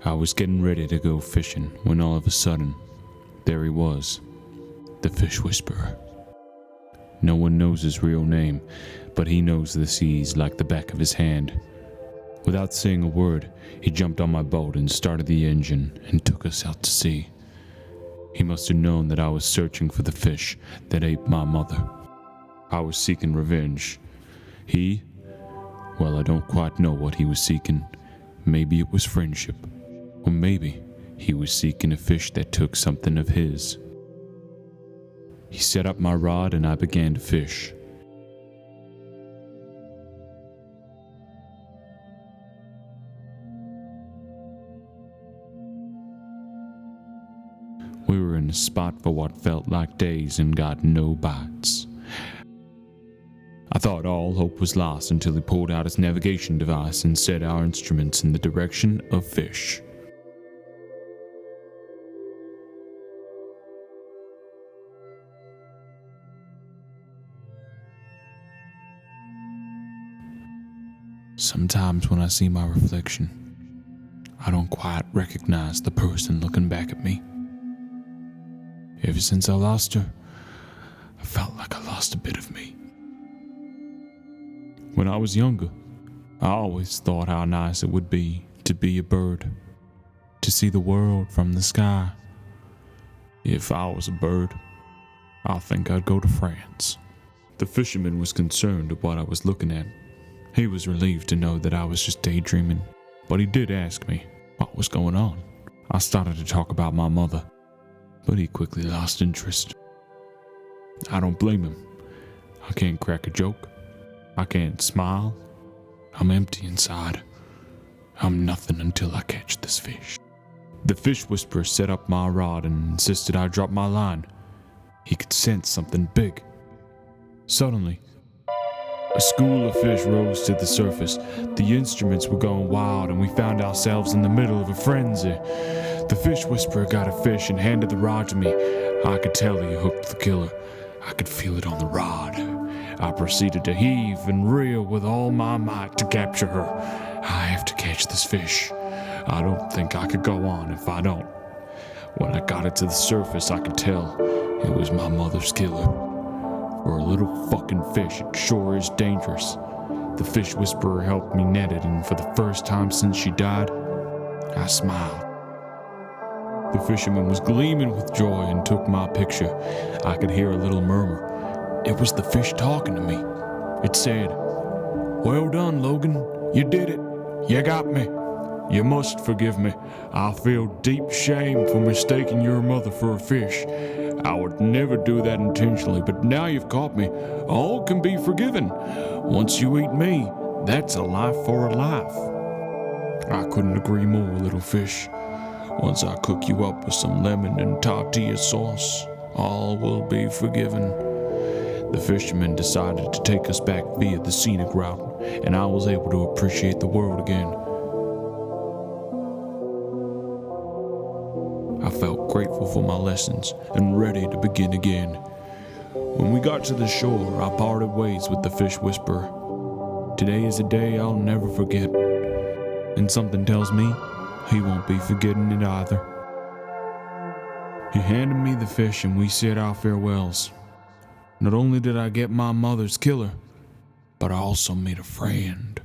I was getting ready to go fishing when all of a sudden, there he was, the Fish Whisperer. No one knows his real name, but he knows the seas like the back of his hand. Without saying a word, he jumped on my boat and started the engine and took us out to sea. He must have known that I was searching for the fish that ate my mother. I was seeking revenge. Well, I don't quite know what he was seeking. Maybe it was friendship. Or maybe he was seeking a fish that took something of his. He set up my rod and I began to fish. We were in a spot for what felt like days and got no bites. I thought all hope was lost until he pulled out his navigation device and set our instruments in the direction of fish. Sometimes when I see my reflection, I don't quite recognize the person looking back at me. Ever since I lost her, I felt like I lost a bit of me. When I was younger, I always thought how nice it would be to be a bird, to see the world from the sky. If I was a bird, I think I'd go to France. The fisherman was concerned at what I was looking at. He was relieved to know that I was just daydreaming, but he did ask me what was going on. I started to talk about my mother, but he quickly lost interest. I don't blame him. I can't crack a joke. I can't smile. I'm empty inside. I'm nothing until I catch this fish. The Fish Whisperer set up my rod and insisted I drop my line. He could sense something big. Suddenly, a school of fish rose to the surface. The instruments were going wild and we found ourselves in the middle of a frenzy. The Fish Whisperer got a fish and handed the rod to me. I could tell he hooked the killer. I could feel it on the rod. I proceeded to heave and reel with all my might to capture her. I have to catch this fish. I don't think I could go on if I don't. When I got it to the surface, I could tell it was my mother's killer. For a little fucking fish, it sure is dangerous. The Fish Whisperer helped me net it, and for the first time since she died, I smiled. The fisherman was gleaming with joy and took my picture. I could hear a little murmur. It was the fish talking to me. It said, "Well done, Logan. You did it. You got me. You must forgive me. I feel deep shame for mistaking your mother for a fish. I would never do that intentionally, but now you've caught me. All can be forgiven. Once you eat me, that's a life for a life." I couldn't agree more, little fish. Once I cook you up with some lemon and tortilla sauce, all will be forgiven. The fisherman decided to take us back via the scenic route, and I was able to appreciate the world again. I felt grateful for my lessons and ready to begin again. When we got to the shore, I parted ways with the Fish Whisperer. Today is a day I'll never forget, and something tells me he won't be forgetting it either. He handed me the fish and we said our farewells. Not only did I get my mother's killer, but I also made a friend.